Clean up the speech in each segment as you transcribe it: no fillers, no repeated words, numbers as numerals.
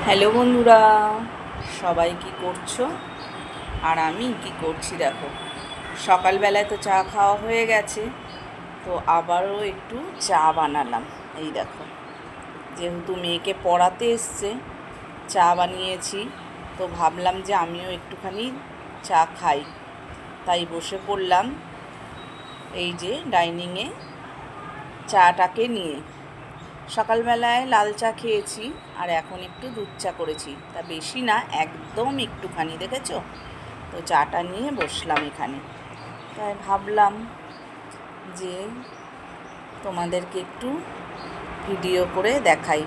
Hello বন্ধুরা, সবাই কি করছো? আর আমি কি করছি দেখো। সকালবেলায় তো চা খাওয়া হয়ে গেছে, তো আবারও একটু চা বানালাম। এই দেখো, যেহেতু মেয়েকে পড়াতে এসছে, চা বানিয়েছি, তো ভাবলাম যে আমিও একটুখানি চা খাই। তাই বসে পড়লাম এই যে ডাইনিংয়ে চাটাকে নিয়ে। সকালবেলায় লাল চা খেয়েছি, আর এখন একটু দুধ চা করেছি, তা বেশি না, একদম একটুখানি, দেখেছো? তো চাটা নিয়ে বসলাম এখানে। তাই ভাবলাম যে তোমাদেরকে একটু ভিডিও করে দেখাই।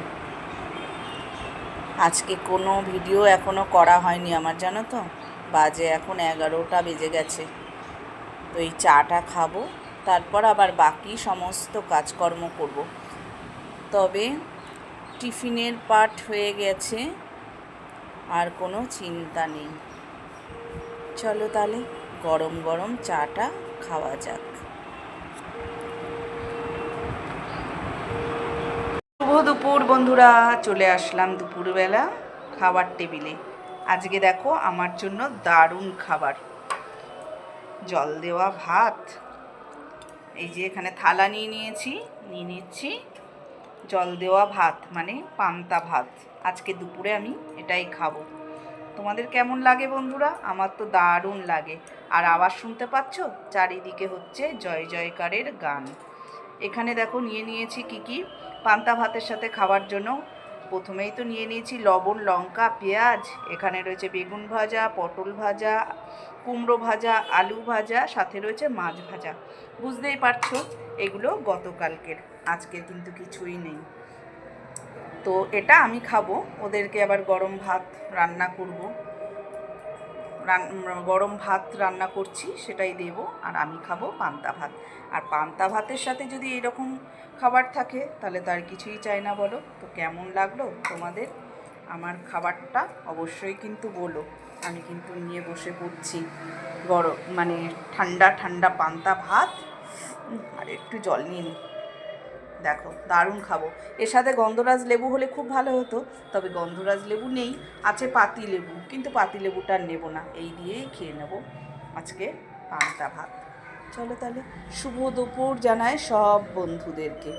আজকে কোনো ভিডিও এখনও করা হয়নি আমার, জানো তো। বাজে এখন 11টা বেজে গেছে। তো এই চাটা খাবো, তারপর আবার বাকি সমস্ত কাজকর্ম করব। তবে টিফিনের পার্ট হয়ে গেছে, আর কোনো চিন্তা নেই। চলো তাহলে গরম গরম চাটা খাওয়া যাক। শুভ দুপুর বন্ধুরা, চলে আসলাম দুপুরবেলা খাবার টেবিলে। আজকে দেখো আমার জন্য দারুণ খাবার। জল দেওয়া ভাত, এই যে এখানে থালা নিয়ে নিচ্ছি জল দেওয়া ভাত, মানে পান্তা ভাত। আজকে দুপুরে আমি এটাই খাবো। তোমাদের কেমন লাগে বন্ধুরা? আমার তো দারুণ লাগে। আর আওয়াজ শুনতে পাচ্ছ? চারিদিকে হচ্ছে জয় জয়কারের গান। এখানে দেখো নিয়েছি কি পান্তা ভাতের সাথে খাওয়ার জন্য। প্রথমেই তো নিয়েছি লবণ, লঙ্কা, পেঁয়াজ। এখানে রয়েছে বেগুন ভাজা, পটল ভাজা, কুমড়ো ভাজা, আলু ভাজা, সাথে রয়েছে মাছ ভাজা। বুঝতেই পারছো এগুলো গতকালকের, আজকের কিন্তু কিছুই নেই। তো এটা আমি খাবো, ওদেরকে আবার গরম ভাত রান্না করব। গরম ভাত রান্না করছি, সেটাই দেব। আর আমি খাবো পান্তা ভাত। আর পান্তা ভাতের সাথে যদি এরকম খাবার থাকে, তাহলে তার কিছুই চাই না, বলো তো। কেমন লাগলো তোমাদের আমার খাবারটা অবশ্যই কিন্তু বলো। আমি কিন্তু নিয়ে বসে পড়ছি গরম, মানে ঠান্ডা ঠান্ডা পান্তা ভাত। আর একটু জল নিয়ে নিই। দেখো দারুণ খাবো। এর সাথে গন্ধরাজ লেবু হলে খুব ভালো হতো, তবে গন্ধরাজ লেবু নেই, আছে পাতি লেবু, কিন্তু পাতি লেবুটা নেব না, এই দিয়েই খেয়ে নেব আজকে পান্তা ভাত। চলো তাহলে শুভ দুপুর জানাই সব বন্ধুদেরকে।